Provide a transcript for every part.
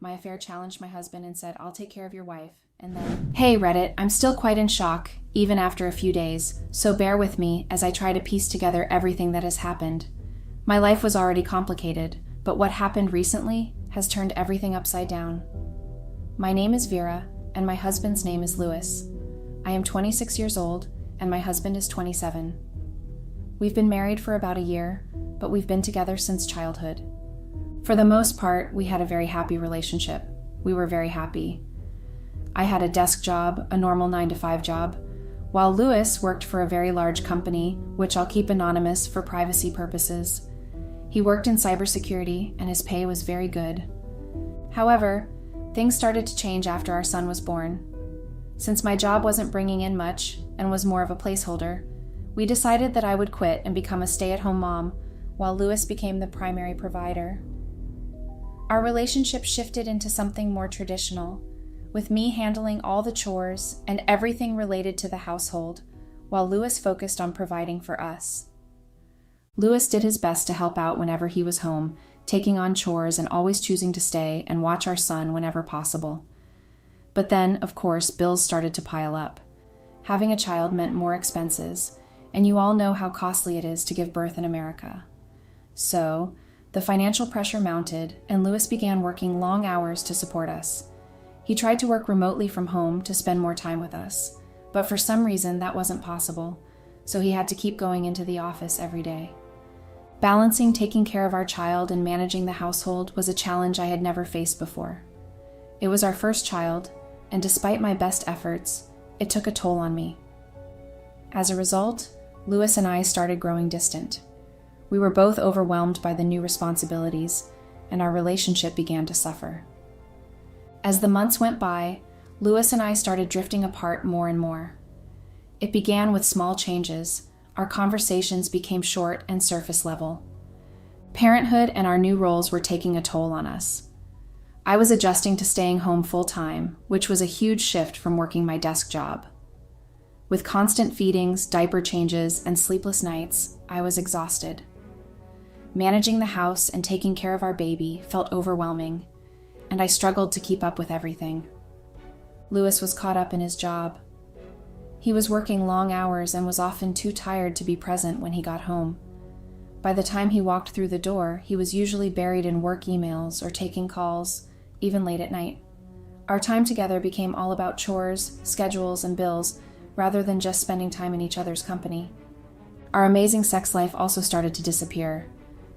my affair challenged my husband and said, "I'll take care of your wife." And then, hey Reddit, I'm still quite in shock, even after a few days, so bear with me as I try to piece together everything that has happened. My life was already complicated, but what happened recently has turned everything upside down. My name is Vera, and my husband's name is Louis. I am 26 years old, and my husband is 27. We've been married for about a year, but we've been together since childhood. For the most part, we had a very happy relationship. We were very happy. I had a desk job, a normal 9-to-5 job, while Louis worked for a very large company, which I'll keep anonymous for privacy purposes. He worked in cybersecurity, and his pay was very good. However, things started to change after our son was born. Since my job wasn't bringing in much and was more of a placeholder, we decided that I would quit and become a stay-at-home mom, while Louis became the primary provider. Our relationship shifted into something more traditional, with me handling all the chores and everything related to the household, while Louis focused on providing for us. Louis did his best to help out whenever he was home, taking on chores and always choosing to stay and watch our son whenever possible. But then, of course, bills started to pile up. Having a child meant more expenses, and you all know how costly it is to give birth in America. So, the financial pressure mounted, and Louis began working long hours to support us. He tried to work remotely from home to spend more time with us, but for some reason that wasn't possible, so he had to keep going into the office every day. Balancing taking care of our child and managing the household was a challenge I had never faced before. It was our first child, and despite my best efforts, it took a toll on me. As a result, Louis and I started growing distant. We were both overwhelmed by the new responsibilities, and our relationship began to suffer. As the months went by, Louis and I started drifting apart more and more. It began with small changes. Our conversations became short and surface level. Parenthood and our new roles were taking a toll on us. I was adjusting to staying home full-time, which was a huge shift from working my desk job. With constant feedings, diaper changes, and sleepless nights, I was exhausted. Managing the house and taking care of our baby felt overwhelming, and I struggled to keep up with everything. Louis was caught up in his job. He was working long hours and was often too tired to be present when he got home. By the time he walked through the door, he was usually buried in work emails or taking calls, even late at night. Our time together became all about chores, schedules, and bills, rather than just spending time in each other's company. Our amazing sex life also started to disappear.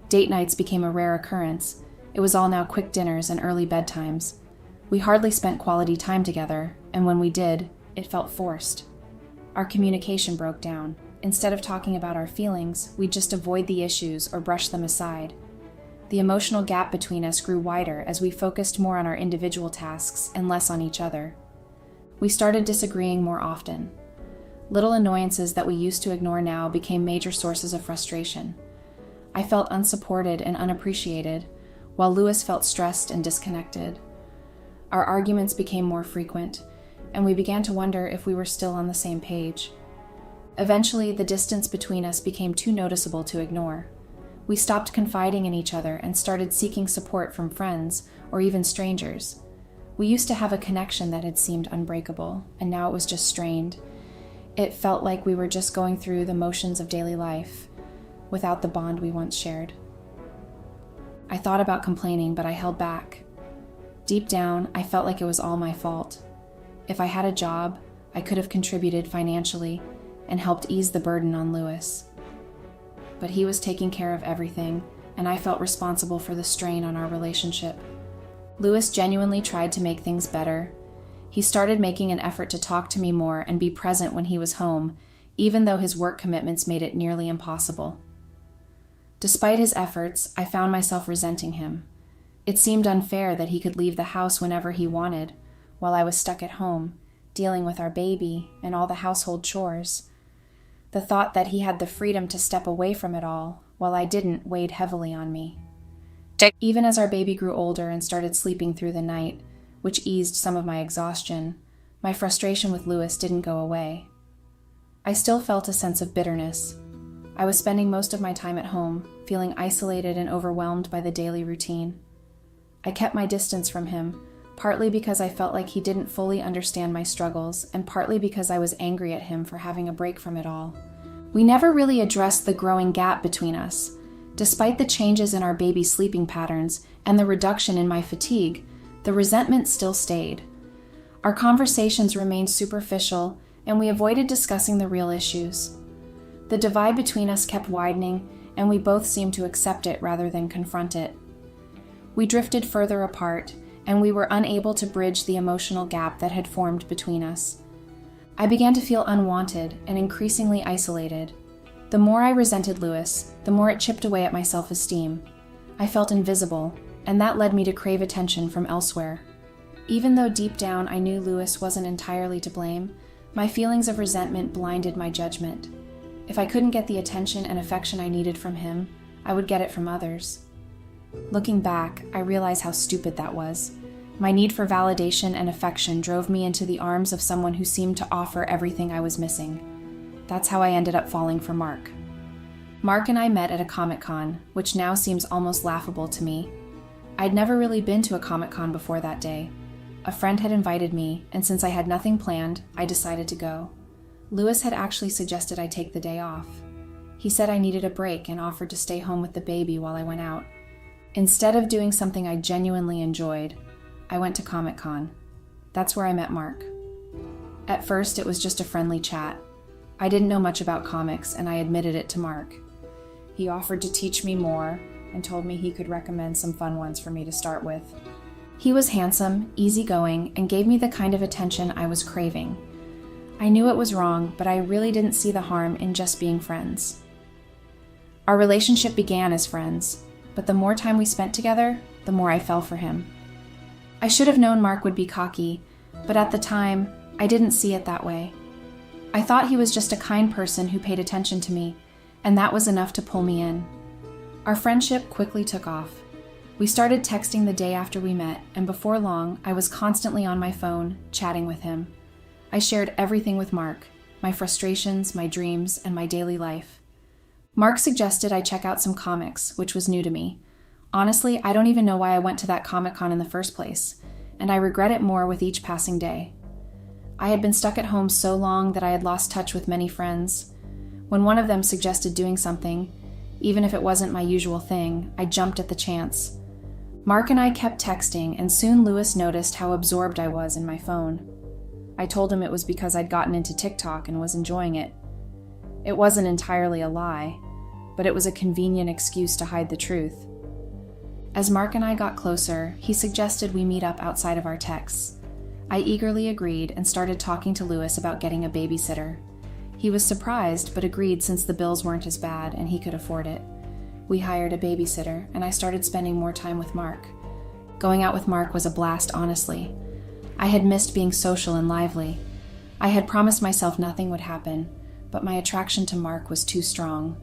Date nights became a rare occurrence. It was all now quick dinners and early bedtimes. We hardly spent quality time together, and when we did, it felt forced. Our communication broke down. Instead of talking about our feelings, we'd just avoid the issues or brush them aside. The emotional gap between us grew wider as we focused more on our individual tasks and less on each other. We started disagreeing more often. Little annoyances that we used to ignore now became major sources of frustration. I felt unsupported and unappreciated, while Louis felt stressed and disconnected. Our arguments became more frequent, and we began to wonder if we were still on the same page. Eventually, the distance between us became too noticeable to ignore. We stopped confiding in each other and started seeking support from friends or even strangers. We used to have a connection that had seemed unbreakable, and now it was just strained. It felt like we were just going through the motions of daily life, without the bond we once shared. I thought about complaining, but I held back. Deep down, I felt like it was all my fault. If I had a job, I could have contributed financially and helped ease the burden on Louis. But he was taking care of everything, and I felt responsible for the strain on our relationship. Louis genuinely tried to make things better. He started making an effort to talk to me more and be present when he was home, even though his work commitments made it nearly impossible. Despite his efforts, I found myself resenting him. It seemed unfair that he could leave the house whenever he wanted, while I was stuck at home, dealing with our baby and all the household chores. The thought that he had the freedom to step away from it all, while I didn't, weighed heavily on me. Even as our baby grew older and started sleeping through the night, which eased some of my exhaustion, my frustration with Louis didn't go away. I still felt a sense of bitterness. I was spending most of my time at home, feeling isolated and overwhelmed by the daily routine. I kept my distance from him, partly because I felt like he didn't fully understand my struggles, and partly because I was angry at him for having a break from it all. We never really addressed the growing gap between us. Despite the changes in our baby's sleeping patterns and the reduction in my fatigue, the resentment still stayed. Our conversations remained superficial, and we avoided discussing the real issues. The divide between us kept widening, and we both seemed to accept it rather than confront it. We drifted further apart, and we were unable to bridge the emotional gap that had formed between us. I began to feel unwanted and increasingly isolated. The more I resented Lewis, the more it chipped away at my self-esteem. I felt invisible, and that led me to crave attention from elsewhere. Even though deep down I knew Lewis wasn't entirely to blame, my feelings of resentment blinded my judgment. If I couldn't get the attention and affection I needed from him, I would get it from others. Looking back, I realize how stupid that was. My need for validation and affection drove me into the arms of someone who seemed to offer everything I was missing. That's how I ended up falling for Mark. Mark and I met at a Comic-Con, which now seems almost laughable to me. I'd never really been to a Comic-Con before that day. A friend had invited me, and since I had nothing planned, I decided to go. Lewis had actually suggested I take the day off. He said I needed a break and offered to stay home with the baby while I went out. Instead of doing something I genuinely enjoyed, I went to Comic-Con. That's where I met Mark. At first, it was just a friendly chat. I didn't know much about comics, and I admitted it to Mark. He offered to teach me more and told me he could recommend some fun ones for me to start with. He was handsome, easygoing, and gave me the kind of attention I was craving. I knew it was wrong, but I really didn't see the harm in just being friends. Our relationship began as friends, but the more time we spent together, the more I fell for him. I should have known Mark would be cocky, but at the time, I didn't see it that way. I thought he was just a kind person who paid attention to me, and that was enough to pull me in. Our friendship quickly took off. We started texting the day after we met, and before long, I was constantly on my phone, chatting with him. I shared everything with Mark, my frustrations, my dreams, and my daily life. Mark suggested I check out some comics, which was new to me. Honestly, I don't even know why I went to that Comic-Con in the first place, and I regret it more with each passing day. I had been stuck at home so long that I had lost touch with many friends. When one of them suggested doing something, even if it wasn't my usual thing, I jumped at the chance. Mark and I kept texting, and soon Lewis noticed how absorbed I was in my phone. I told him it was because I'd gotten into TikTok and was enjoying it. It wasn't entirely a lie, but it was a convenient excuse to hide the truth. As Mark and I got closer, he suggested we meet up outside of our texts. I eagerly agreed and started talking to Lewis about getting a babysitter. He was surprised, but agreed since the bills weren't as bad and he could afford it. We hired a babysitter, and I started spending more time with Mark. Going out with Mark was a blast, honestly. I had missed being social and lively. I had promised myself nothing would happen, but my attraction to Mark was too strong.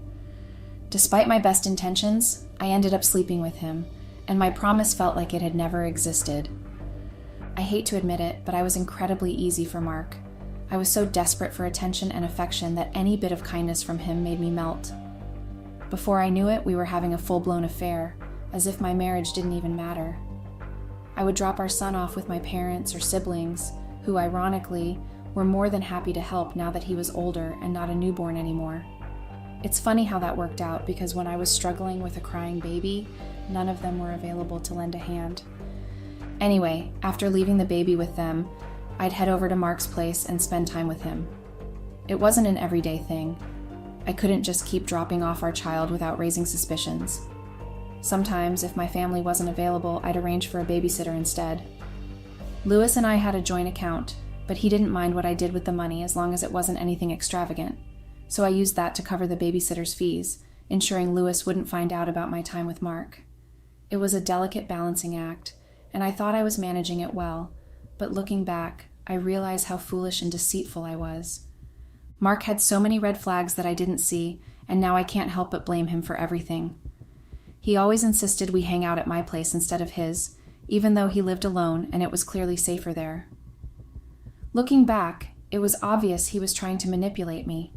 Despite my best intentions, I ended up sleeping with him, and my promise felt like it had never existed. I hate to admit it, but I was incredibly easy for Mark. I was so desperate for attention and affection that any bit of kindness from him made me melt. Before I knew it, we were having a full-blown affair, as if my marriage didn't even matter. I would drop our son off with my parents or siblings, who ironically were more than happy to help now that he was older and not a newborn anymore. It's funny how that worked out, because when I was struggling with a crying baby, none of them were available to lend a hand. Anyway, after leaving the baby with them, I'd head over to Mark's place and spend time with him. It wasn't an everyday thing. I couldn't just keep dropping off our child without raising suspicions. Sometimes, if my family wasn't available, I'd arrange for a babysitter instead. Lewis and I had a joint account, but he didn't mind what I did with the money as long as it wasn't anything extravagant, so I used that to cover the babysitter's fees, ensuring Lewis wouldn't find out about my time with Mark. It was a delicate balancing act, and I thought I was managing it well, but looking back, I realize how foolish and deceitful I was. Mark had so many red flags that I didn't see, and now I can't help but blame him for everything. He always insisted we hang out at my place instead of his, even though he lived alone and it was clearly safer there. Looking back, it was obvious he was trying to manipulate me.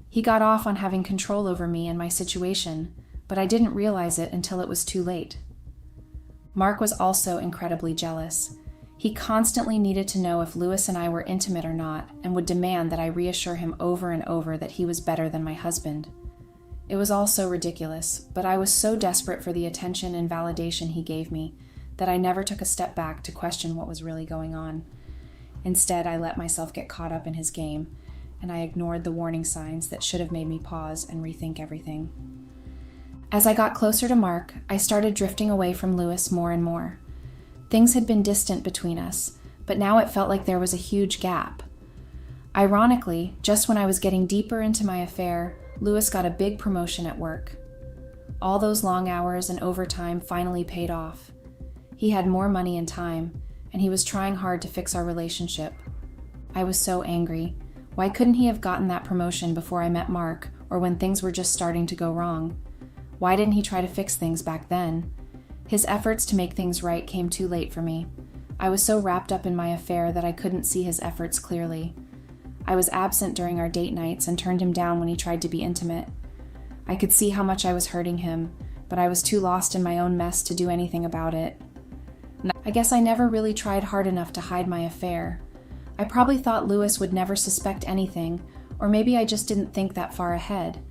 He got off on having control over me and my situation, but I didn't realize it until it was too late. Mark was also incredibly jealous. He constantly needed to know if Louis and I were intimate or not, and would demand that I reassure him over and over that he was better than my husband. It was all so ridiculous, but I was so desperate for the attention and validation he gave me that I never took a step back to question what was really going on. Instead, I let myself get caught up in his game, and I ignored the warning signs that should have made me pause and rethink everything. As I got closer to Mark, I started drifting away from Louis more and more. Things had been distant between us, but now it felt like there was a huge gap. Ironically, just when I was getting deeper into my affair, Louis got a big promotion at work. All those long hours and overtime finally paid off. He had more money and time, and he was trying hard to fix our relationship. I was so angry. Why couldn't he have gotten that promotion before I met Mark, or when things were just starting to go wrong? Why didn't he try to fix things back then? His efforts to make things right came too late for me. I was so wrapped up in my affair that I couldn't see his efforts clearly. I was absent during our date nights and turned him down when he tried to be intimate. I could see how much I was hurting him, but I was too lost in my own mess to do anything about it. I guess I never really tried hard enough to hide my affair. I probably thought Louis would never suspect anything, or maybe I just didn't think that far ahead.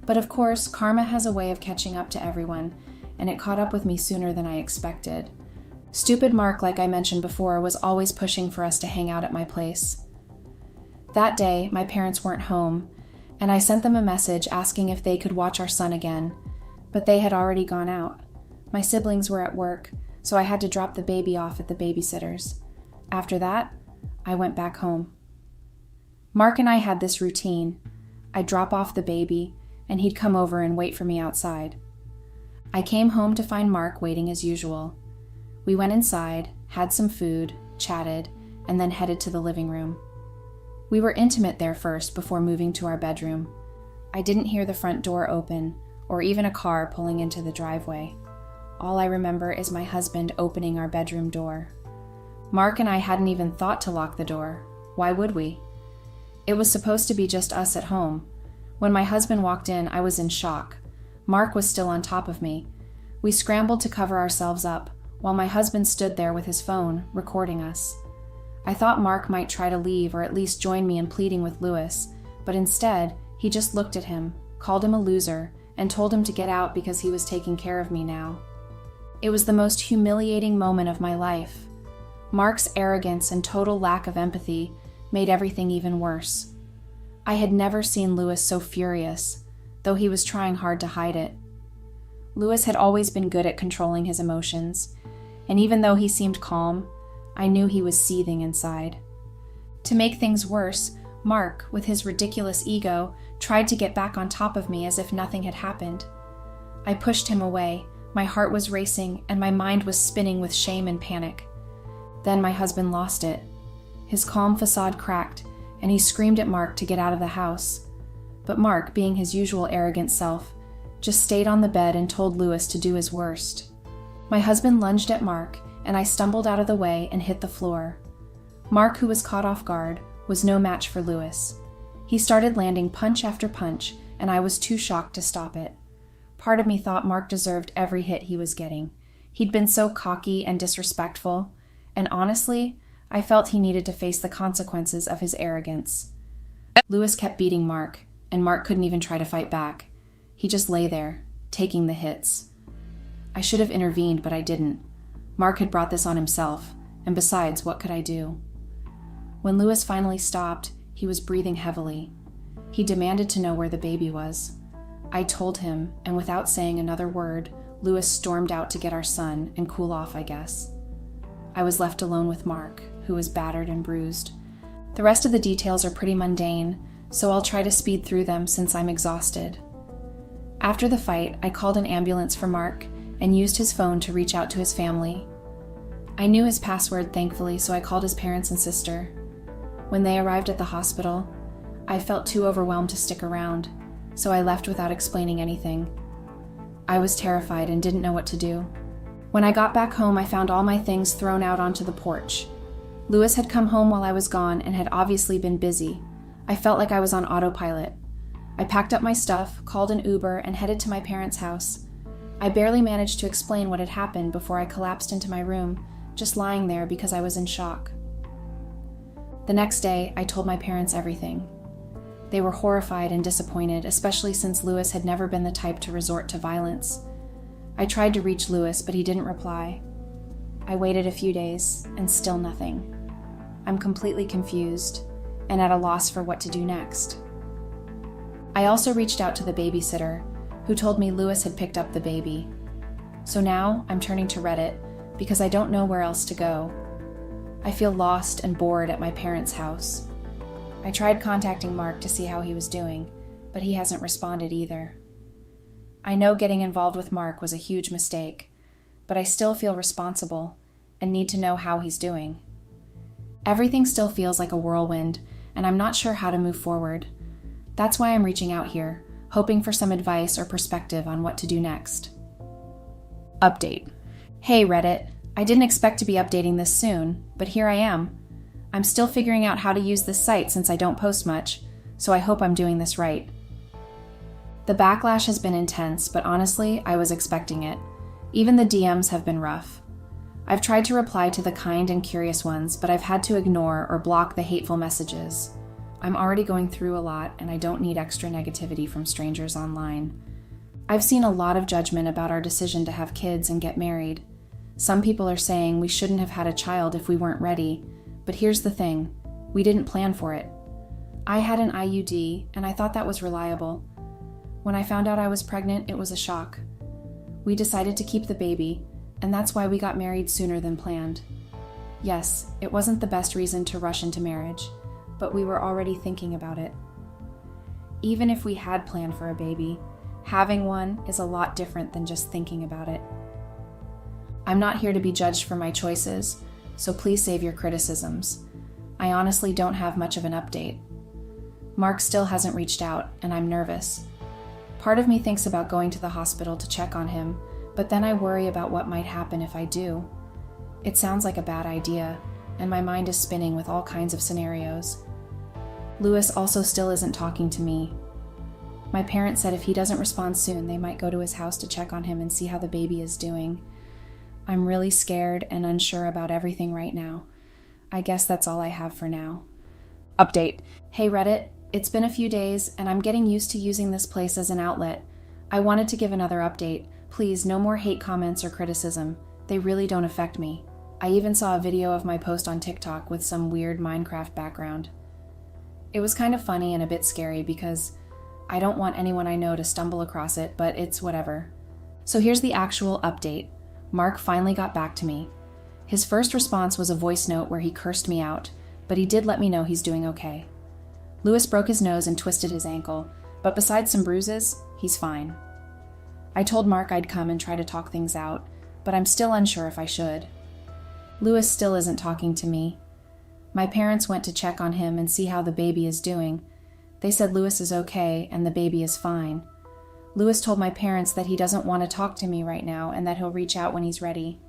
But of course, karma has a way of catching up to everyone, and it caught up with me sooner than I expected. Stupid Mark, like I mentioned before, was always pushing for us to hang out at my place. That day, my parents weren't home, and I sent them a message asking if they could watch our son again, but they had already gone out. My siblings were at work, so I had to drop the baby off at the babysitter's. After that, I went back home. Mark and I had this routine. I'd drop off the baby, and he'd come over and wait for me outside. I came home to find Mark waiting as usual. We went inside, had some food, chatted, and then headed to the living room. We were intimate there first before moving to our bedroom. I didn't hear the front door open, or even a car pulling into the driveway. All I remember is my husband opening our bedroom door. Mark and I hadn't even thought to lock the door. Why would we? It was supposed to be just us at home. When my husband walked in, I was in shock. Mark was still on top of me. We scrambled to cover ourselves up, while my husband stood there with his phone, recording us. I thought Mark might try to leave or at least join me in pleading with Louis, but instead, he just looked at him, called him a loser, and told him to get out because he was taking care of me now. It was the most humiliating moment of my life. Mark's arrogance and total lack of empathy made everything even worse. I had never seen Louis so furious, though he was trying hard to hide it. Louis had always been good at controlling his emotions, and even though he seemed calm, I knew he was seething inside. To make things worse, Mark, with his ridiculous ego, tried to get back on top of me as if nothing had happened. I pushed him away. My heart was racing, and my mind was spinning with shame and panic. Then my husband lost it. His calm facade cracked, and he screamed at Mark to get out of the house. But Mark, being his usual arrogant self, just stayed on the bed and told Louis to do his worst. My husband lunged at Mark, and I stumbled out of the way and hit the floor. Mark, who was caught off guard, was no match for Louis. He started landing punch after punch, and I was too shocked to stop it. Part of me thought Mark deserved every hit he was getting. He'd been so cocky and disrespectful, and honestly, I felt he needed to face the consequences of his arrogance. Louis kept beating Mark, and Mark couldn't even try to fight back. He just lay there, taking the hits. I should have intervened, but I didn't. Mark had brought this on himself, and besides, what could I do? When Louis finally stopped, he was breathing heavily. He demanded to know where the baby was. I told him, and without saying another word, Louis stormed out to get our son and cool off, I guess. I was left alone with Mark, who was battered and bruised. The rest of the details are pretty mundane, so I'll try to speed through them since I'm exhausted. After the fight, I called an ambulance for Mark and used his phone to reach out to his family. I knew his password, thankfully, so I called his parents and sister. When they arrived at the hospital, I felt too overwhelmed to stick around, so I left without explaining anything. I was terrified and didn't know what to do. When I got back home, I found all my things thrown out onto the porch. Louis had come home while I was gone and had obviously been busy. I felt like I was on autopilot. I packed up my stuff, called an Uber, and headed to my parents' house. I barely managed to explain what had happened before I collapsed into my room, just lying there because I was in shock. The next day, I told my parents everything. They were horrified and disappointed, especially since Lewis had never been the type to resort to violence. I tried to reach Lewis, but he didn't reply. I waited a few days, and still nothing. I'm completely confused, and at a loss for what to do next. I also reached out to the babysitter, who told me Lewis had picked up the baby. So now I'm turning to Reddit, because I don't know where else to go. I feel lost and bored at my parents' house. I tried contacting Mark to see how he was doing, but he hasn't responded either. I know getting involved with Mark was a huge mistake, but I still feel responsible and need to know how he's doing. Everything still feels like a whirlwind, and I'm not sure how to move forward. That's why I'm reaching out here, hoping for some advice or perspective on what to do next. Update. Hey Reddit, I didn't expect to be updating this soon, but here I am. I'm still figuring out how to use this site since I don't post much, so I hope I'm doing this right. The backlash has been intense, but honestly, I was expecting it. Even the DMs have been rough. I've tried to reply to the kind and curious ones, but I've had to ignore or block the hateful messages. I'm already going through a lot, and I don't need extra negativity from strangers online. I've seen a lot of judgment about our decision to have kids and get married. Some people are saying we shouldn't have had a child if we weren't ready, but here's the thing, we didn't plan for it. I had an IUD, and I thought that was reliable. When I found out I was pregnant, it was a shock. We decided to keep the baby, and that's why we got married sooner than planned. Yes, it wasn't the best reason to rush into marriage, but we were already thinking about it. Even if we had planned for a baby, having one is a lot different than just thinking about it. I'm not here to be judged for my choices, so please save your criticisms. I honestly don't have much of an update. Mark still hasn't reached out, and I'm nervous. Part of me thinks about going to the hospital to check on him, but then I worry about what might happen if I do. It sounds like a bad idea, and my mind is spinning with all kinds of scenarios. Lewis also still isn't talking to me. My parents said if he doesn't respond soon, they might go to his house to check on him and see how the baby is doing. I'm really scared and unsure about everything right now. I guess that's all I have for now. Update. Hey Reddit, it's been a few days and I'm getting used to using this place as an outlet. I wanted to give another update. Please, no more hate comments or criticism. They really don't affect me. I even saw a video of my post on TikTok with some weird Minecraft background. It was kind of funny and a bit scary because I don't want anyone I know to stumble across it, but it's whatever. So here's the actual update. Mark finally got back to me. His first response was a voice note where he cursed me out, but he did let me know he's doing okay. Lewis broke his nose and twisted his ankle, but besides some bruises, he's fine. I told Mark I'd come and try to talk things out, but I'm still unsure if I should. Lewis still isn't talking to me. My parents went to check on him and see how the baby is doing. They said Lewis is okay and the baby is fine. Lewis told my parents that he doesn't want to talk to me right now and that he'll reach out when he's ready.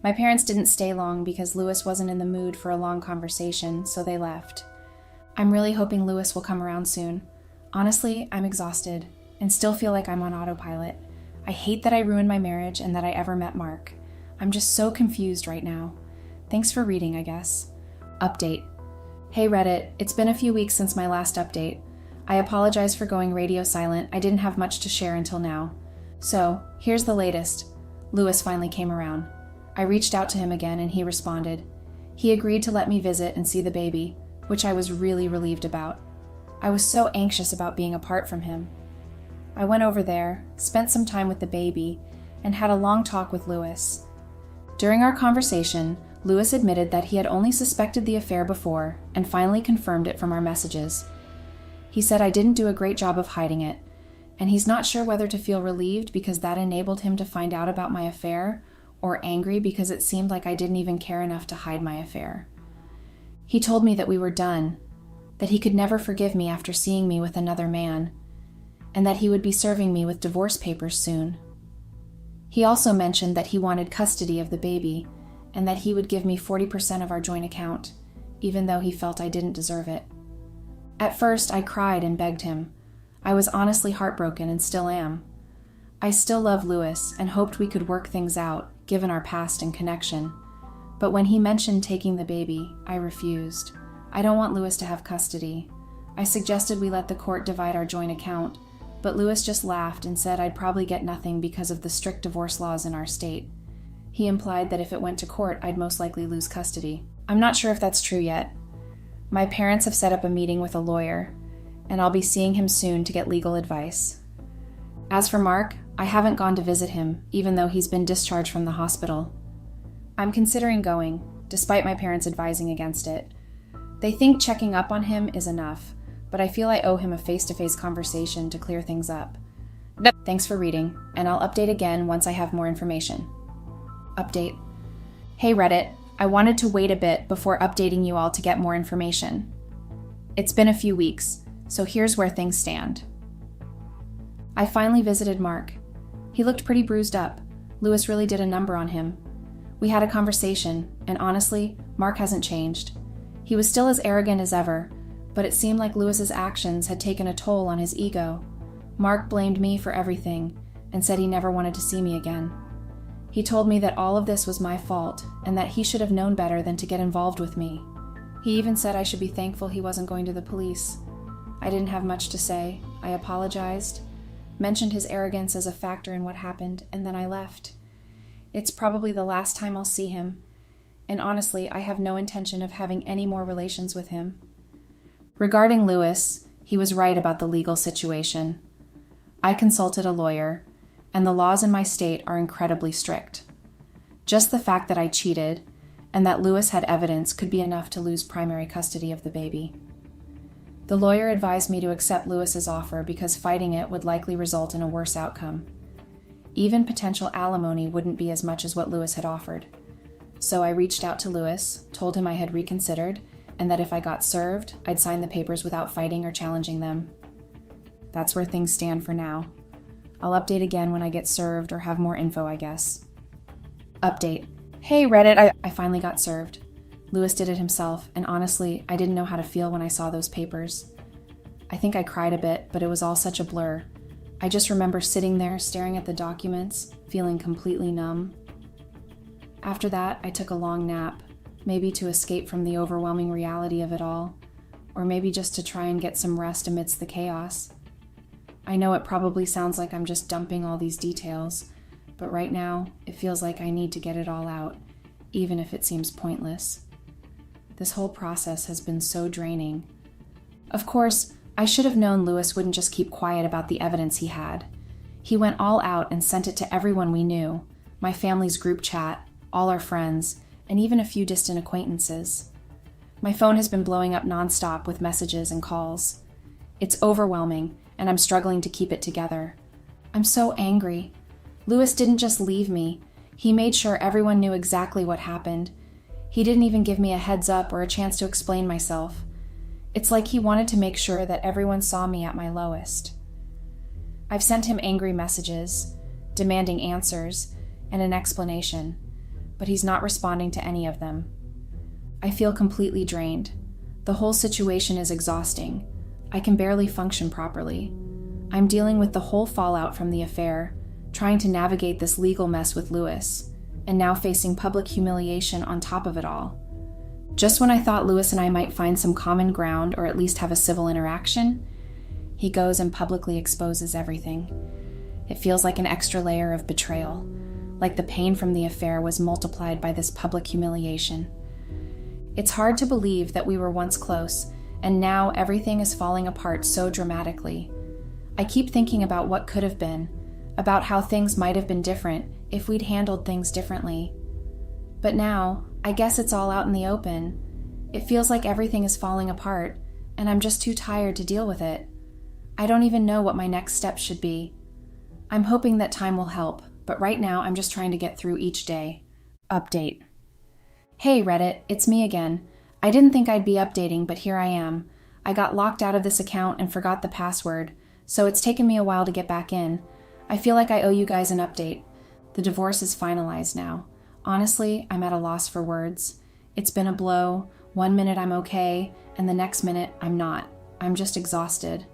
My parents didn't stay long because Lewis wasn't in the mood for a long conversation, so they left. I'm really hoping Lewis will come around soon. Honestly, I'm exhausted and still feel like I'm on autopilot. I hate that I ruined my marriage and that I ever met Mark. I'm just so confused right now. Thanks for reading, I guess. Update. Hey Reddit, it's been a few weeks since my last update. I apologize for going radio silent. I didn't have much to share until now. So, here's the latest. Lewis finally came around. I reached out to him again and he responded. He agreed to let me visit and see the baby, which I was really relieved about. I was so anxious about being apart from him. I went over there, spent some time with the baby, and had a long talk with Lewis. During our conversation, Lewis admitted that he had only suspected the affair before and finally confirmed it from our messages. He said I didn't do a great job of hiding it, and he's not sure whether to feel relieved because that enabled him to find out about my affair, or angry because it seemed like I didn't even care enough to hide my affair. He told me that we were done, that he could never forgive me after seeing me with another man, and that he would be serving me with divorce papers soon. He also mentioned that he wanted custody of the baby, and that he would give me 40% of our joint account, even though he felt I didn't deserve it. At first, I cried and begged him. I was honestly heartbroken and still am. I still love Lewis and hoped we could work things out, given our past and connection. But when he mentioned taking the baby, I refused. I don't want Lewis to have custody. I suggested we let the court divide our joint account, but Lewis just laughed and said I'd probably get nothing because of the strict divorce laws in our state. He implied that if it went to court, I'd most likely lose custody. I'm not sure if that's true yet. My parents have set up a meeting with a lawyer, and I'll be seeing him soon to get legal advice. As for Mark, I haven't gone to visit him, even though he's been discharged from the hospital. I'm considering going, despite my parents advising against it. They think checking up on him is enough, but I feel I owe him a face-to-face conversation to clear things up. Thanks for reading, and I'll update again once I have more information. Update. Hey Reddit, I wanted to wait a bit before updating you all to get more information. It's been a few weeks, so here's where things stand. I finally visited Mark. He looked pretty bruised up. Lewis really did a number on him. We had a conversation, and honestly, Mark hasn't changed. He was still as arrogant as ever, but it seemed like Lewis's actions had taken a toll on his ego. Mark blamed me for everything and said he never wanted to see me again. He told me that all of this was my fault and that he should have known better than to get involved with me. He even said I should be thankful he wasn't going to the police. I didn't have much to say. I apologized, mentioned his arrogance as a factor in what happened, and then I left. It's probably the last time I'll see him, and honestly, I have no intention of having any more relations with him. Regarding Lewis, he was right about the legal situation. I consulted a lawyer, and the laws in my state are incredibly strict. Just the fact that I cheated and that Lewis had evidence could be enough to lose primary custody of the baby. The lawyer advised me to accept Lewis's offer because fighting it would likely result in a worse outcome. Even potential alimony wouldn't be as much as what Lewis had offered. So I reached out to Lewis, told him I had reconsidered, and that if I got served, I'd sign the papers without fighting or challenging them. That's where things stand for now. I'll update again when I get served or have more info, I guess. Update. Hey Reddit, I finally got served. Lewis did it himself, and honestly, I didn't know how to feel when I saw those papers. I think I cried a bit, but it was all such a blur. I just remember sitting there staring at the documents, feeling completely numb. After that, I took a long nap, maybe to escape from the overwhelming reality of it all, or maybe just to try and get some rest amidst the chaos. I know it probably sounds like I'm just dumping all these details, but right now, it feels like I need to get it all out, even if it seems pointless. This whole process has been so draining. Of course, I should have known Lewis wouldn't just keep quiet about the evidence he had. He went all out and sent it to everyone we knew, my family's group chat, all our friends, and even a few distant acquaintances. My phone has been blowing up nonstop with messages and calls. It's overwhelming, and I'm struggling to keep it together. I'm so angry. Lewis didn't just leave me. He made sure everyone knew exactly what happened. He didn't even give me a heads up or a chance to explain myself. It's like he wanted to make sure that everyone saw me at my lowest. I've sent him angry messages, demanding answers, and an explanation, but he's not responding to any of them. I feel completely drained. The whole situation is exhausting. I can barely function properly. I'm dealing with the whole fallout from the affair, trying to navigate this legal mess with Lewis, and now facing public humiliation on top of it all. Just when I thought Lewis and I might find some common ground or at least have a civil interaction, he goes and publicly exposes everything. It feels like an extra layer of betrayal, like the pain from the affair was multiplied by this public humiliation. It's hard to believe that we were once close, and now everything is falling apart so dramatically. I keep thinking about what could have been, about how things might have been different if we'd handled things differently. But now, I guess it's all out in the open. It feels like everything is falling apart, and I'm just too tired to deal with it. I don't even know what my next steps should be. I'm hoping that time will help, but right now I'm just trying to get through each day. Update. Hey Reddit, it's me again. I didn't think I'd be updating, but here I am. I got locked out of this account and forgot the password, so it's taken me a while to get back in. I feel like I owe you guys an update. The divorce is finalized now. Honestly, I'm at a loss for words. It's been a blow. 1 minute I'm okay, and the next minute I'm not. I'm just exhausted.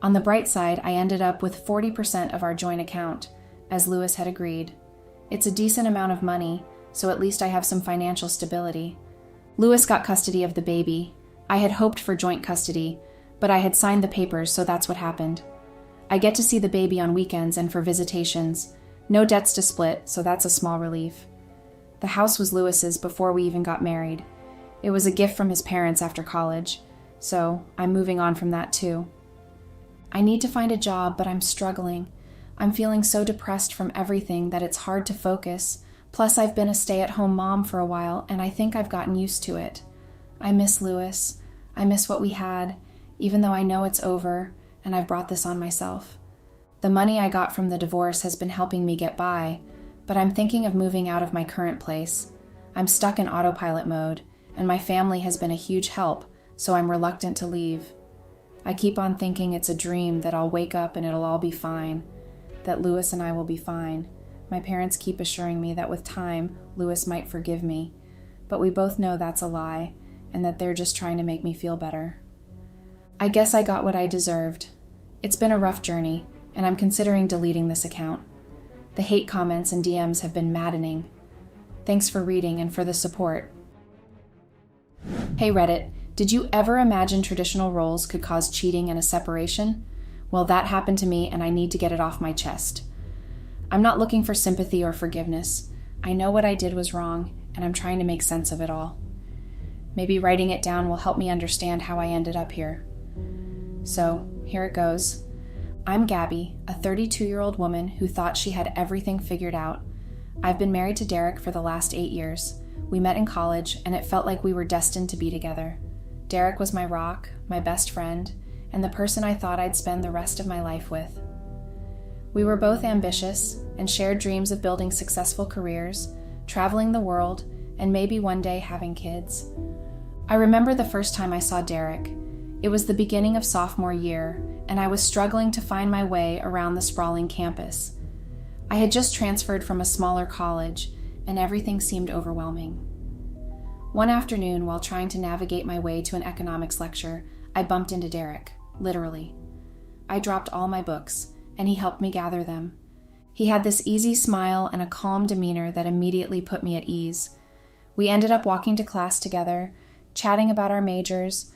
On the bright side, I ended up with 40% of our joint account, as Lewis had agreed. It's a decent amount of money, so at least I have some financial stability. Lewis got custody of the baby. I had hoped for joint custody, but I had signed the papers, so that's what happened. I get to see the baby on weekends and for visitations. No debts to split, so that's a small relief. The house was Lewis's before we even got married. It was a gift from his parents after college, so I'm moving on from that too. I need to find a job, but I'm struggling. I'm feeling so depressed from everything that it's hard to focus. Plus, I've been a stay-at-home mom for a while, and I think I've gotten used to it. I miss Lewis. I miss what we had, even though I know it's over, and I've brought this on myself. The money I got from the divorce has been helping me get by, but I'm thinking of moving out of my current place. I'm stuck in autopilot mode, and my family has been a huge help, so I'm reluctant to leave. I keep on thinking it's a dream that I'll wake up and it'll all be fine, that Lewis and I will be fine. My parents keep assuring me that with time, Lewis might forgive me, but we both know that's a lie, and that they're just trying to make me feel better. I guess I got what I deserved. It's been a rough journey, and I'm considering deleting this account. The hate comments and DMs have been maddening. Thanks for reading and for the support. Hey Reddit, did you ever imagine traditional roles could cause cheating and a separation? Well, that happened to me, and I need to get it off my chest. I'm not looking for sympathy or forgiveness. I know what I did was wrong, and I'm trying to make sense of it all. Maybe writing it down will help me understand how I ended up here. So, here it goes. I'm Gabby, a 32-year-old woman who thought she had everything figured out. I've been married to Derek for the last 8 years. We met in college, and it felt like we were destined to be together. Derek was my rock, my best friend, and the person I thought I'd spend the rest of my life with. We were both ambitious and shared dreams of building successful careers, traveling the world, and maybe one day having kids. I remember the first time I saw Derek. It was the beginning of sophomore year, and I was struggling to find my way around the sprawling campus. I had just transferred from a smaller college, and everything seemed overwhelming. One afternoon, while trying to navigate my way to an economics lecture, I bumped into Derek, literally. I dropped all my books, and he helped me gather them. He had this easy smile and a calm demeanor that immediately put me at ease. We ended up walking to class together, chatting about our majors,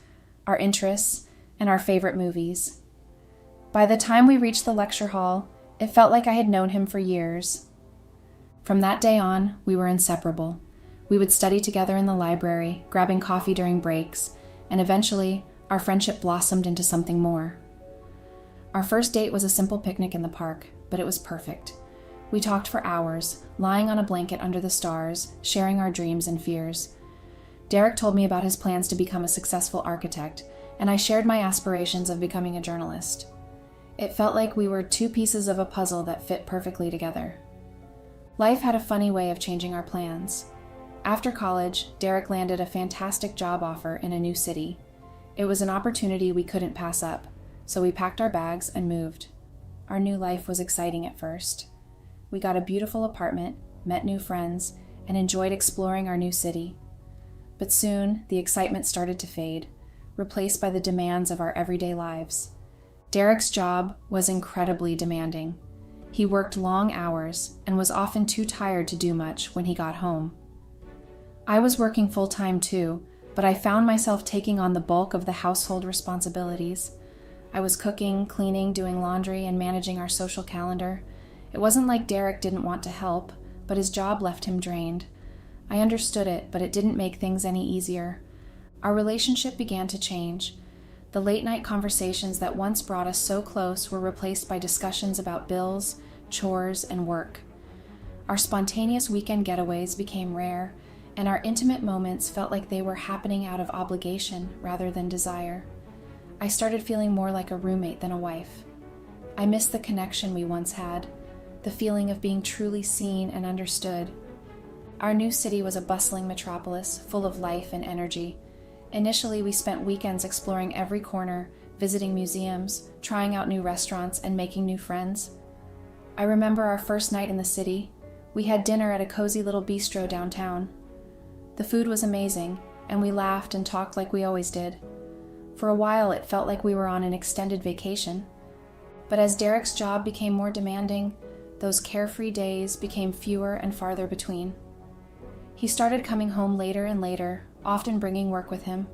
our interests, and our favorite movies. By the time we reached the lecture hall, it felt like I had known him for years. From that day on, we were inseparable. We would study together in the library, grabbing coffee during breaks, and eventually, our friendship blossomed into something more. Our first date was a simple picnic in the park, but it was perfect. We talked for hours, lying on a blanket under the stars, sharing our dreams and fears. Derek told me about his plans to become a successful architect, and I shared my aspirations of becoming a journalist. It felt like we were two pieces of a puzzle that fit perfectly together. Life had a funny way of changing our plans. After college, Derek landed a fantastic job offer in a new city. It was an opportunity we couldn't pass up, so we packed our bags and moved. Our new life was exciting at first. We got a beautiful apartment, met new friends, and enjoyed exploring our new city. But soon, the excitement started to fade, replaced by the demands of our everyday lives. Derek's job was incredibly demanding. He worked long hours and was often too tired to do much when he got home. I was working full-time too, but I found myself taking on the bulk of the household responsibilities. I was cooking, cleaning, doing laundry, and managing our social calendar. It wasn't like Derek didn't want to help, but his job left him drained. I understood it, but it didn't make things any easier. Our relationship began to change. The late-night conversations that once brought us so close were replaced by discussions about bills, chores, and work. Our spontaneous weekend getaways became rare, and our intimate moments felt like they were happening out of obligation rather than desire. I started feeling more like a roommate than a wife. I missed the connection we once had, the feeling of being truly seen and understood. Our new city was a bustling metropolis, full of life and energy. Initially, we spent weekends exploring every corner, visiting museums, trying out new restaurants, and making new friends. I remember our first night in the city. We had dinner at a cozy little bistro downtown. The food was amazing, and we laughed and talked like we always did. For a while, it felt like we were on an extended vacation. But as Derek's job became more demanding, those carefree days became fewer and farther between. He started coming home later and later, often bringing work with him.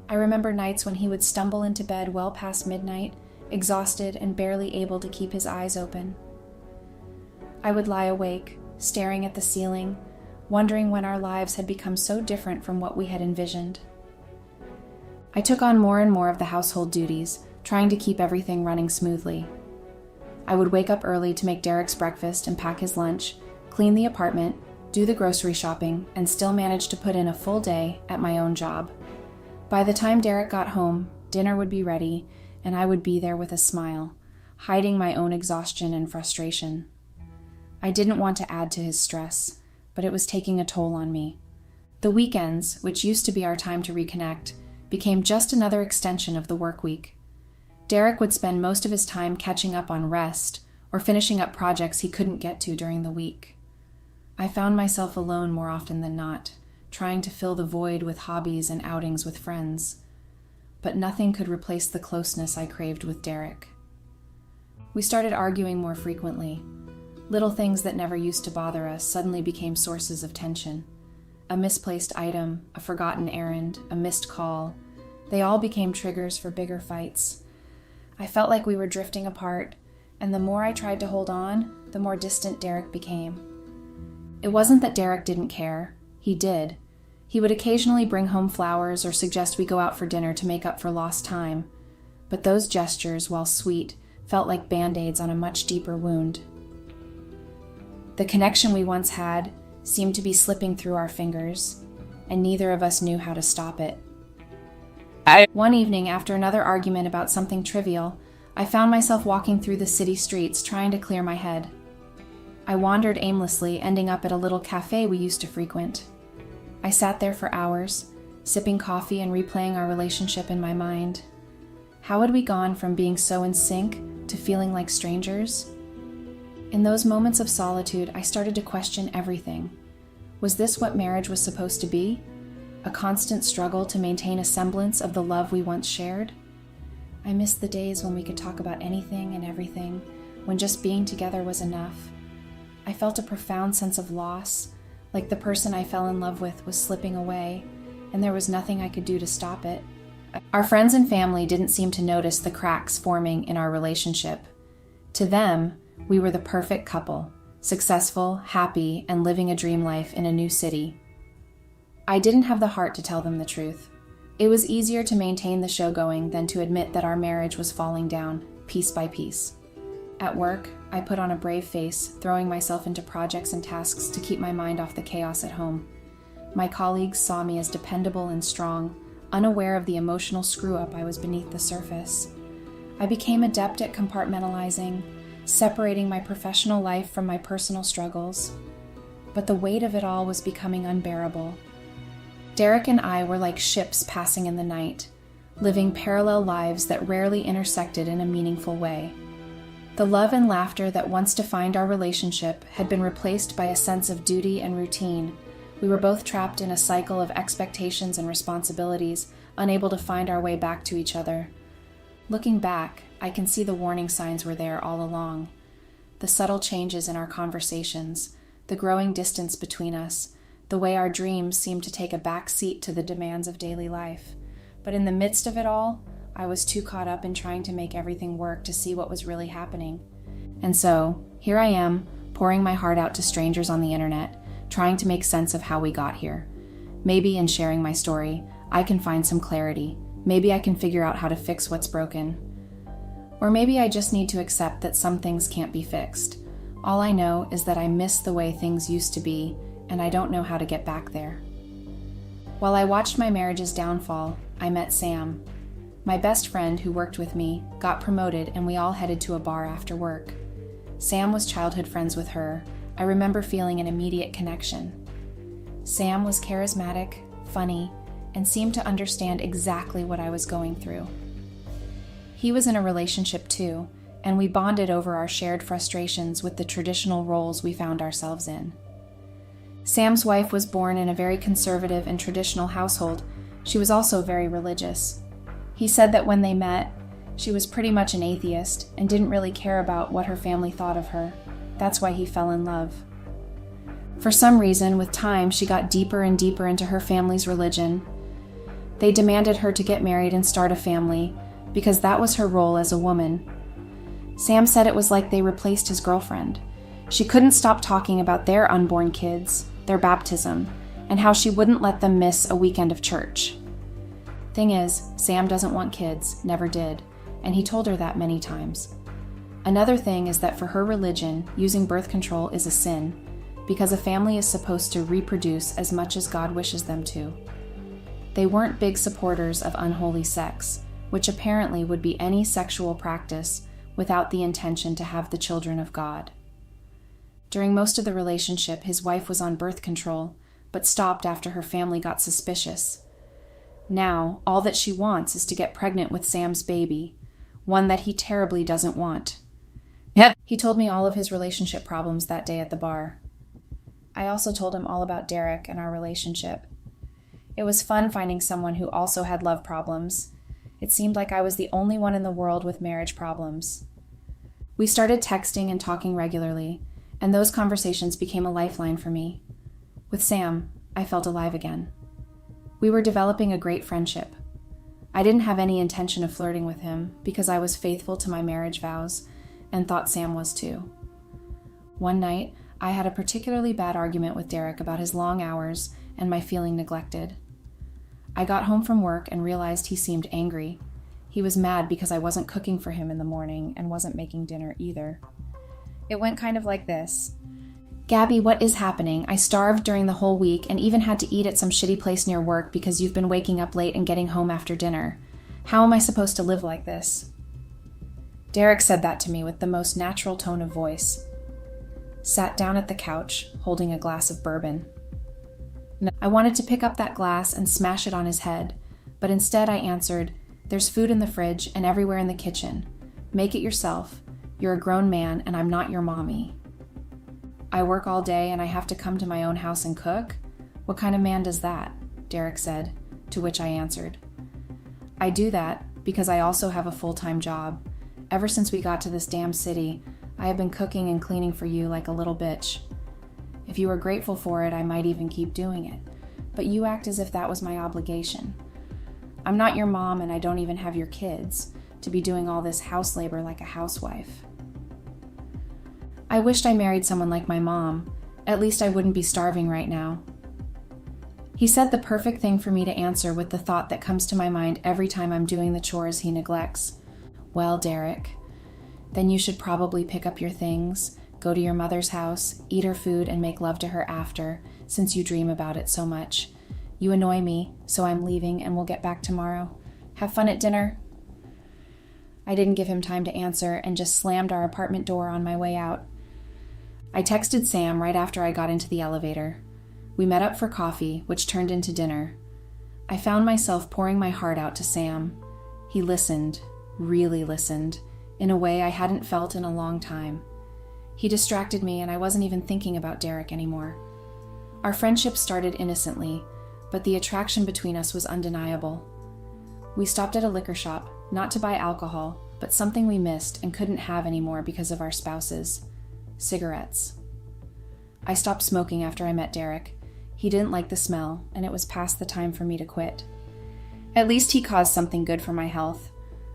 I remember nights when he would stumble into bed well past midnight, exhausted and barely able to keep his eyes open. I would lie awake, staring at the ceiling, wondering when our lives had become so different from what we had envisioned. I took on more and more of the household duties, trying to keep everything running smoothly. I would wake up early to make Derek's breakfast and pack his lunch, clean the apartment, do the grocery shopping, and still manage to put in a full day at my own job. By the time Derek got home, dinner would be ready, and I would be there with a smile, hiding my own exhaustion and frustration. I didn't want to add to his stress, but it was taking a toll on me. The weekends, which used to be our time to reconnect, became just another extension of the work week. Derek would spend most of his time catching up on rest or finishing up projects he couldn't get to during the week. I found myself alone more often than not, trying to fill the void with hobbies and outings with friends. But nothing could replace the closeness I craved with Derek. We started arguing more frequently. Little things that never used to bother us suddenly became sources of tension. A misplaced item, a forgotten errand, a missed call, they all became triggers for bigger fights. I felt like we were drifting apart, and the more I tried to hold on, the more distant Derek became. It wasn't that Derek didn't care. He did. He would occasionally bring home flowers or suggest we go out for dinner to make up for lost time. But those gestures, while sweet, felt like band-aids on a much deeper wound. The connection we once had seemed to be slipping through our fingers, and neither of us knew how to stop it. One evening, after another argument about something trivial, I found myself walking through the city streets trying to clear my head. I wandered aimlessly, ending up at a little cafe we used to frequent. I sat there for hours, sipping coffee and replaying our relationship in my mind. How had we gone from being so in sync to feeling like strangers? In those moments of solitude, I started to question everything. Was this what marriage was supposed to be? A constant struggle to maintain a semblance of the love we once shared? I missed the days when we could talk about anything and everything, when just being together was enough. I felt a profound sense of loss, like the person I fell in love with was slipping away, and there was nothing I could do to stop it. Our friends and family didn't seem to notice the cracks forming in our relationship. To them, we were the perfect couple, successful, happy, and living a dream life in a new city. I didn't have the heart to tell them the truth. It was easier to maintain the show going than to admit that our marriage was falling down, piece by piece. At work, I put on a brave face, throwing myself into projects and tasks to keep my mind off the chaos at home. My colleagues saw me as dependable and strong, unaware of the emotional screw-up I was beneath the surface. I became adept at compartmentalizing, separating my professional life from my personal struggles. But the weight of it all was becoming unbearable. Derek and I were like ships passing in the night, living parallel lives that rarely intersected in a meaningful way. The love and laughter that once defined our relationship had been replaced by a sense of duty and routine. We were both trapped in a cycle of expectations and responsibilities, unable to find our way back to each other. Looking back, I can see the warning signs were there all along. The subtle changes in our conversations, the growing distance between us, the way our dreams seemed to take a back seat to the demands of daily life. But in the midst of it all, I was too caught up in trying to make everything work to see what was really happening. And so, here I am, pouring my heart out to strangers on the internet, trying to make sense of how we got here. Maybe in sharing my story, I can find some clarity. Maybe I can figure out how to fix what's broken. Or maybe I just need to accept that some things can't be fixed. All I know is that I miss the way things used to be, and I don't know how to get back there. While I watched my marriage's downfall, I met Sam. My best friend who worked with me got promoted, and we all headed to a bar after work. Sam was childhood friends with her. I remember feeling an immediate connection. Sam was charismatic, funny, and seemed to understand exactly what I was going through. He was in a relationship too, and we bonded over our shared frustrations with the traditional roles we found ourselves in. Sam's wife was born in a very conservative and traditional household. She was also very religious. He said that when they met, she was pretty much an atheist and didn't really care about what her family thought of her. That's why he fell in love. For some reason, with time, she got deeper and deeper into her family's religion. They demanded her to get married and start a family, because that was her role as a woman. Sam said it was like they replaced his girlfriend. She couldn't stop talking about their unborn kids, their baptism, and how she wouldn't let them miss a weekend of church. Thing is, Sam doesn't want kids, never did, and he told her that many times. Another thing is that for her religion, using birth control is a sin, because a family is supposed to reproduce as much as God wishes them to. They weren't big supporters of unholy sex, which apparently would be any sexual practice without the intention to have the children of God. During most of the relationship, his wife was on birth control, but stopped after her family got suspicious. Now, all that she wants is to get pregnant with Sam's baby, one that he terribly doesn't want. Yep. He told me all of his relationship problems that day at the bar. I also told him all about Derek and our relationship. It was fun finding someone who also had love problems. It seemed like I was the only one in the world with marriage problems. We started texting and talking regularly, and those conversations became a lifeline for me. With Sam, I felt alive again. We were developing a great friendship. I didn't have any intention of flirting with him because I was faithful to my marriage vows and thought Sam was too. One night, I had a particularly bad argument with Derek about his long hours and my feeling neglected. I got home from work and realized he seemed angry. He was mad because I wasn't cooking for him in the morning and wasn't making dinner either. It went kind of like this. Gabby, what is happening? I starved during the whole week and even had to eat at some shitty place near work because you've been waking up late and getting home after dinner. How am I supposed to live like this? Derek said that to me with the most natural tone of voice. Sat down at the couch, holding a glass of bourbon. I wanted to pick up that glass and smash it on his head, but instead I answered, "There's food in the fridge and everywhere in the kitchen. Make it yourself. You're a grown man and I'm not your mommy." I work all day and I have to come to my own house and cook? What kind of man does that? Derek said, to which I answered, I do that because I also have a full-time job. Ever since we got to this damn city, I have been cooking and cleaning for you like a little bitch. If you were grateful for it, I might even keep doing it. But you act as if that was my obligation. I'm not your mom and I don't even have your kids to be doing all this house labor like a housewife. I wished I married someone like my mom. At least I wouldn't be starving right now. He said the perfect thing for me to answer with the thought that comes to my mind every time I'm doing the chores he neglects. Well, Derek, then you should probably pick up your things, go to your mother's house, eat her food, and make love to her after, since you dream about it so much. You annoy me, so I'm leaving and we'll get back tomorrow. Have fun at dinner. I didn't give him time to answer and just slammed our apartment door on my way out. I texted Sam right after I got into the elevator. We met up for coffee, which turned into dinner. I found myself pouring my heart out to Sam. He listened, really listened, in a way I hadn't felt in a long time. He distracted me and I wasn't even thinking about Derek anymore. Our friendship started innocently, but the attraction between us was undeniable. We stopped at a liquor shop, not to buy alcohol, but something we missed and couldn't have anymore because of our spouses. Cigarettes. I stopped smoking after I met Derek. He didn't like the smell, and it was past the time for me to quit. At least he caused something good for my health.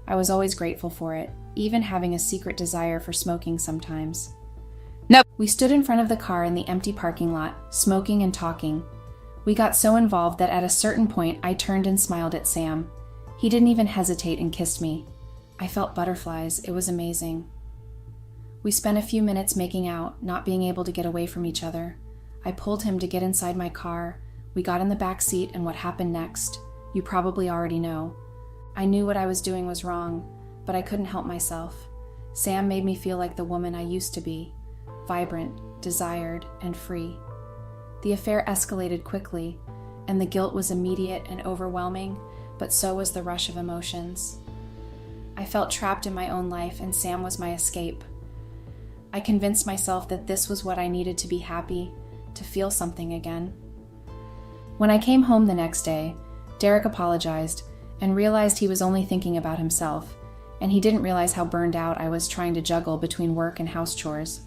I was always grateful for it, even having a secret desire for smoking sometimes. Nope. We stood in front of the car in the empty parking lot, smoking and talking. We got so involved that at a certain point I turned and smiled at Sam. He didn't even hesitate and kissed me. I felt butterflies. It was amazing. We spent a few minutes making out, not being able to get away from each other. I pulled him to get inside my car. We got in the back seat, and what happened next, you probably already know. I knew what I was doing was wrong, but I couldn't help myself. Sam made me feel like the woman I used to be, vibrant, desired, and free. The affair escalated quickly, and the guilt was immediate and overwhelming, but so was the rush of emotions. I felt trapped in my own life, and Sam was my escape. I convinced myself that this was what I needed to be happy, to feel something again. When I came home the next day, Derek apologized and realized he was only thinking about himself, and he didn't realize how burned out I was trying to juggle between work and house chores.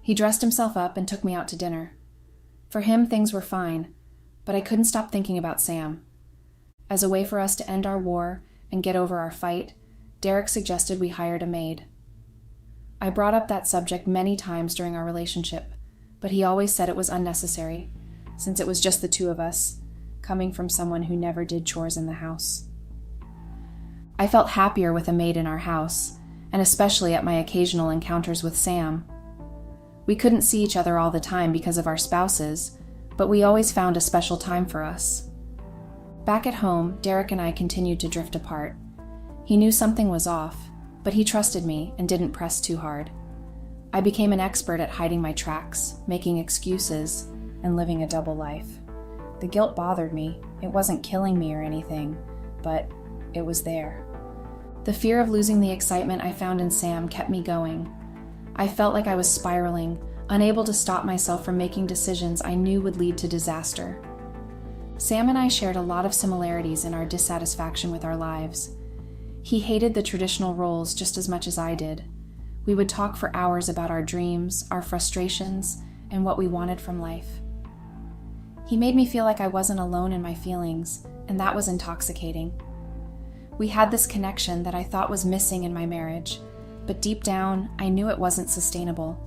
He dressed himself up and took me out to dinner. For him, things were fine, but I couldn't stop thinking about Sam. As a way for us to end our war and get over our fight, Derek suggested we hired a maid. I brought up that subject many times during our relationship, but he always said it was unnecessary, since it was just the two of us, coming from someone who never did chores in the house. I felt happier with a maid in our house, and especially at my occasional encounters with Sam. We couldn't see each other all the time because of our spouses, but we always found a special time for us. Back at home, Derek and I continued to drift apart. He knew something was off, but he trusted me and didn't press too hard. I became an expert at hiding my tracks, making excuses, and living a double life. The guilt bothered me. It wasn't killing me or anything, but it was there. The fear of losing the excitement I found in Sam kept me going. I felt like I was spiraling, unable to stop myself from making decisions I knew would lead to disaster. Sam and I shared a lot of similarities in our dissatisfaction with our lives. He hated the traditional roles just as much as I did. We would talk for hours about our dreams, our frustrations, and what we wanted from life. He made me feel like I wasn't alone in my feelings, and that was intoxicating. We had this connection that I thought was missing in my marriage, but deep down, I knew it wasn't sustainable.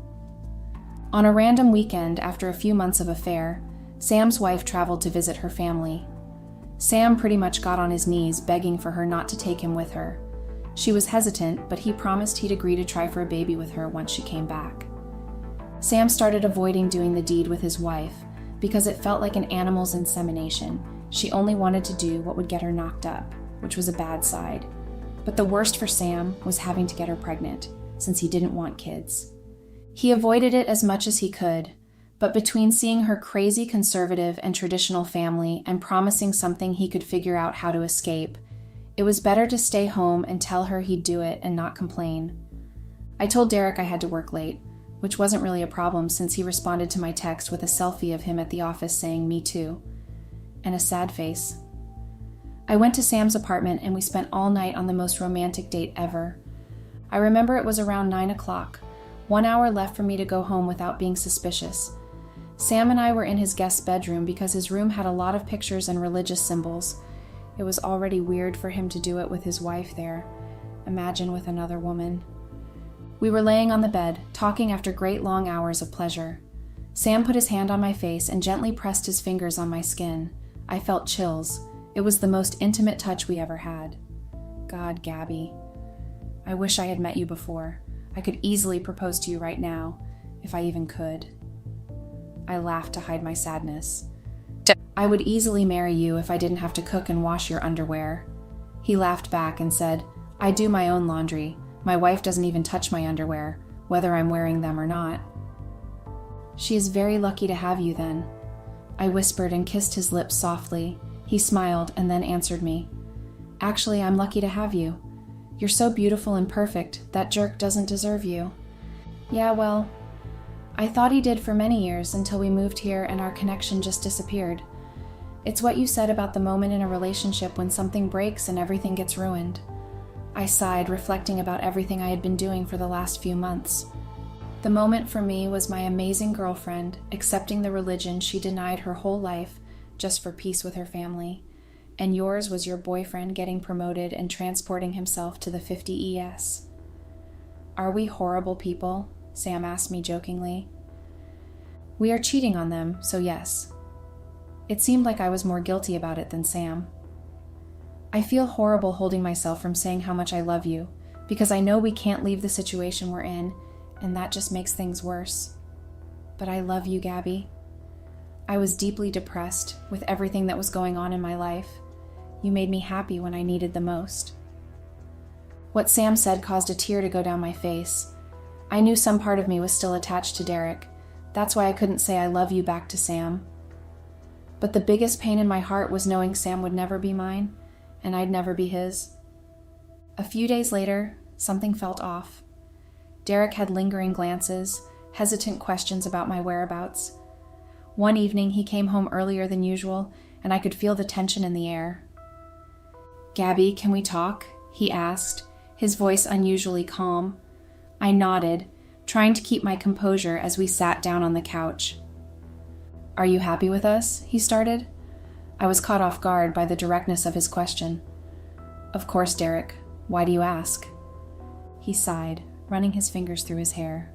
On a random weekend after a few months of affair, Sam's wife traveled to visit her family. Sam pretty much got on his knees begging for her not to take him with her. She was hesitant, but he promised he'd agree to try for a baby with her once she came back. Sam started avoiding doing the deed with his wife because it felt like an animal's insemination. She only wanted to do what would get her knocked up, which was a bad side. But the worst for Sam was having to get her pregnant, since he didn't want kids. He avoided it as much as he could, but between seeing her crazy conservative and traditional family and promising something he could figure out how to escape, it was better to stay home and tell her he'd do it and not complain. I told Derek I had to work late, which wasn't really a problem since he responded to my text with a selfie of him at the office saying, "Me too," and a sad face. I went to Sam's apartment and we spent all night on the most romantic date ever. I remember it was around 9 o'clock, 1 hour left for me to go home without being suspicious. Sam and I were in his guest bedroom because his room had a lot of pictures and religious symbols. It was already weird for him to do it with his wife there. Imagine with another woman. We were laying on the bed, talking after great long hours of pleasure. Sam put his hand on my face and gently pressed his fingers on my skin. I felt chills. It was the most intimate touch we ever had. God, Gabby. I wish I had met you before. I could easily propose to you right now, if I even could. I laughed to hide my sadness. I would easily marry you if I didn't have to cook and wash your underwear. He laughed back and said, I do my own laundry. My wife doesn't even touch my underwear, whether I'm wearing them or not. She is very lucky to have you then. I whispered and kissed his lips softly. He smiled and then answered me. Actually, I'm lucky to have you. You're so beautiful and perfect. That jerk doesn't deserve you. Yeah, well, I thought he did for many years until we moved here and our connection just disappeared. It's what you said about the moment in a relationship when something breaks and everything gets ruined. I sighed, reflecting about everything I had been doing for the last few months. The moment for me was my amazing girlfriend accepting the religion she denied her whole life just for peace with her family, and yours was your boyfriend getting promoted and transporting himself to the 50 ES. Are we horrible people? Sam asked me jokingly. We are cheating on them, so yes. It seemed like I was more guilty about it than Sam. I feel horrible holding myself from saying how much I love you, because I know we can't leave the situation we're in, and that just makes things worse. But I love you, Gabby. I was deeply depressed with everything that was going on in my life. You made me happy when I needed the most. What Sam said caused a tear to go down my face. I knew some part of me was still attached to Derek. That's why I couldn't say I love you back to Sam. But the biggest pain in my heart was knowing Sam would never be mine, and I'd never be his. A few days later, something felt off. Derek had lingering glances, hesitant questions about my whereabouts. One evening, he came home earlier than usual, and I could feel the tension in the air. Gabby, can we talk? He asked, his voice unusually calm. I nodded, trying to keep my composure as we sat down on the couch. "Are you happy with us?" he started. I was caught off guard by the directness of his question. "Of course, Derek. Why do you ask?" He sighed, running his fingers through his hair.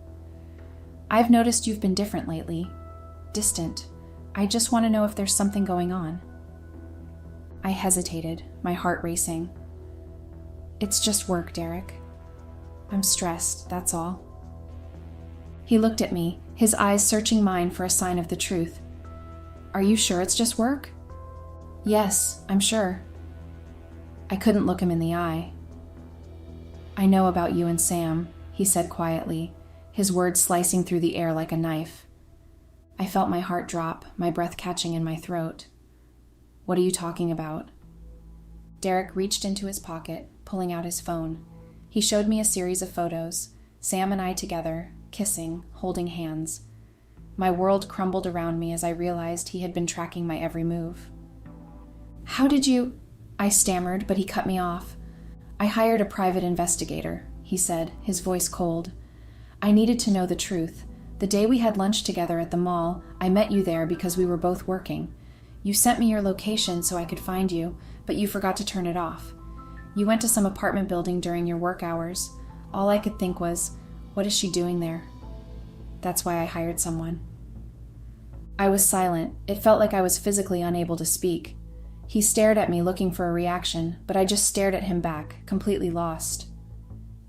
"I've noticed you've been different lately. Distant. I just want to know if there's something going on." I hesitated, my heart racing. "It's just work, Derek. I'm stressed, that's all." He looked at me, his eyes searching mine for a sign of the truth. "Are you sure it's just work?" "Yes, I'm sure." I couldn't look him in the eye. "I know about you and Sam," he said quietly, his words slicing through the air like a knife. I felt my heart drop, my breath catching in my throat. "What are you talking about?" Derek reached into his pocket, pulling out his phone. He showed me a series of photos, Sam and I together, kissing, holding hands. My world crumbled around me as I realized he had been tracking my every move. "How did you—" I stammered, but he cut me off. "I hired a private investigator," he said, his voice cold. "I needed to know the truth. The day we had lunch together at the mall, I met you there because we were both working. You sent me your location so I could find you, but you forgot to turn it off. You went to some apartment building during your work hours. All I could think was, what is she doing there? That's why I hired someone." I was silent. It felt like I was physically unable to speak. He stared at me looking for a reaction, but I just stared at him back, completely lost.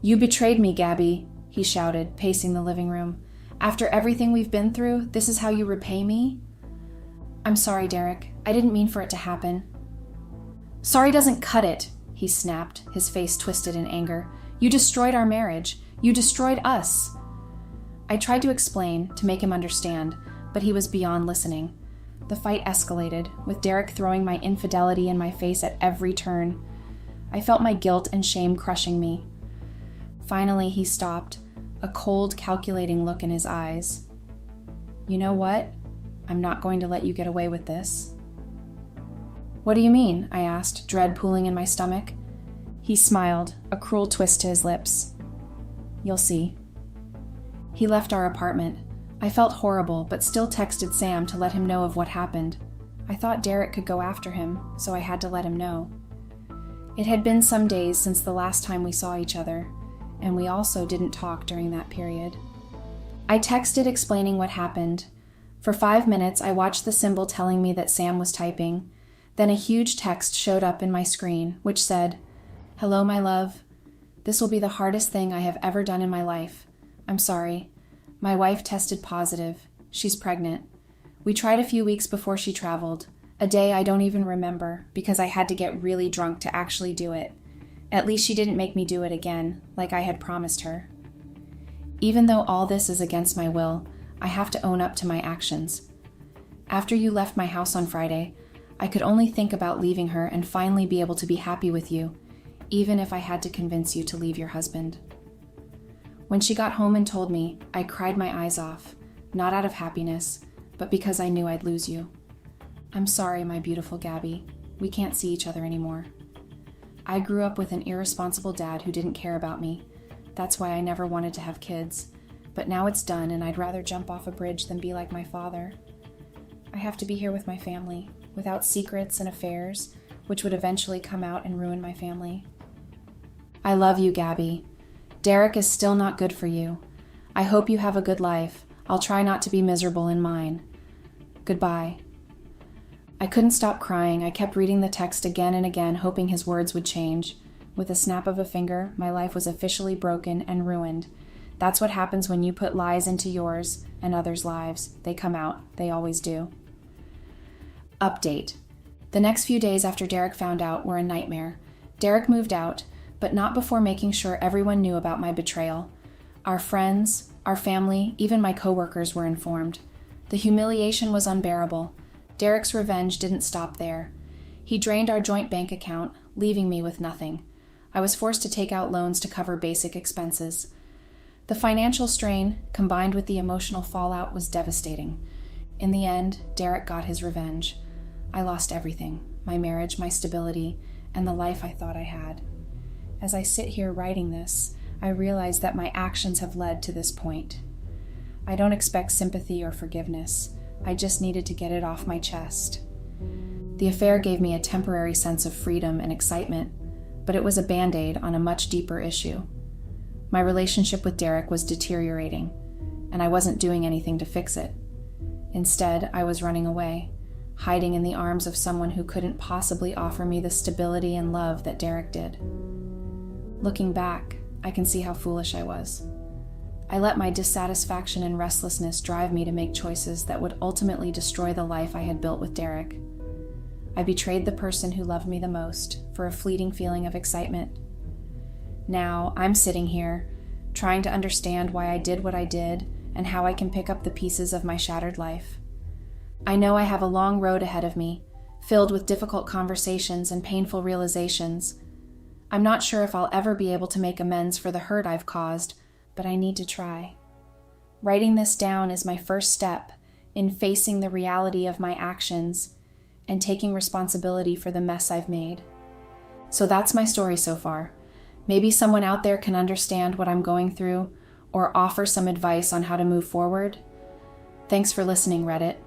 "You betrayed me, Gabby," he shouted, pacing the living room. "After everything we've been through, this is how you repay me?" "I'm sorry, Derek. I didn't mean for it to happen." "Sorry doesn't cut it," he snapped, his face twisted in anger. "You destroyed our marriage. You destroyed us." I tried to explain, to make him understand, but he was beyond listening. The fight escalated, with Derek throwing my infidelity in my face at every turn. I felt my guilt and shame crushing me. Finally, he stopped, a cold, calculating look in his eyes. "You know what? I'm not going to let you get away with this." "What do you mean?" I asked, dread pooling in my stomach. He smiled, a cruel twist to his lips. "You'll see." He left our apartment. I felt horrible, but still texted Sam to let him know of what happened. I thought Derek could go after him, so I had to let him know. It had been some days since the last time we saw each other, and we also didn't talk during that period. I texted explaining what happened. For 5 minutes, I watched the symbol telling me that Sam was typing. Then a huge text showed up in my screen, which said, "Hello, my love. This will be the hardest thing I have ever done in my life. I'm sorry. My wife tested positive. She's pregnant. We tried a few weeks before she traveled. A day I don't even remember because I had to get really drunk to actually do it. At least she didn't make me do it again, like I had promised her. Even though all this is against my will, I have to own up to my actions. After you left my house on Friday, I could only think about leaving her and finally be able to be happy with you, even if I had to convince you to leave your husband." When she got home and told me, I cried my eyes off, not out of happiness, but because I knew I'd lose you. "I'm sorry, my beautiful Gabby. We can't see each other anymore. I grew up with an irresponsible dad who didn't care about me. That's why I never wanted to have kids. But now it's done, and I'd rather jump off a bridge than be like my father. I have to be here with my family, without secrets and affairs, which would eventually come out and ruin my family. I love you, Gabby. Derek is still not good for you. I hope you have a good life. I'll try not to be miserable in mine. Goodbye." I couldn't stop crying. I kept reading the text again and again, hoping his words would change. With a snap of a finger, my life was officially broken and ruined. That's what happens when you put lies into yours and others' lives. They come out. They always do. Update. The next few days after Derek found out were a nightmare. Derek moved out, but not before making sure everyone knew about my betrayal. Our friends, our family, even my coworkers were informed. The humiliation was unbearable. Derek's revenge didn't stop there. He drained our joint bank account, leaving me with nothing. I was forced to take out loans to cover basic expenses. The financial strain, combined with the emotional fallout, was devastating. In the end, Derek got his revenge. I lost everything, my marriage, my stability, and the life I thought I had. As I sit here writing this, I realize that my actions have led to this point. I don't expect sympathy or forgiveness. I just needed to get it off my chest. The affair gave me a temporary sense of freedom and excitement, but it was a band-aid on a much deeper issue. My relationship with Derek was deteriorating, and I wasn't doing anything to fix it. Instead, I was running away, hiding in the arms of someone who couldn't possibly offer me the stability and love that Derek did. Looking back, I can see how foolish I was. I let my dissatisfaction and restlessness drive me to make choices that would ultimately destroy the life I had built with Derek. I betrayed the person who loved me the most for a fleeting feeling of excitement. Now, I'm sitting here, trying to understand why I did what I did and how I can pick up the pieces of my shattered life. I know I have a long road ahead of me, filled with difficult conversations and painful realizations. I'm not sure if I'll ever be able to make amends for the hurt I've caused, but I need to try. Writing this down is my first step in facing the reality of my actions and taking responsibility for the mess I've made. So that's my story so far. Maybe someone out there can understand what I'm going through or offer some advice on how to move forward. Thanks for listening, Reddit.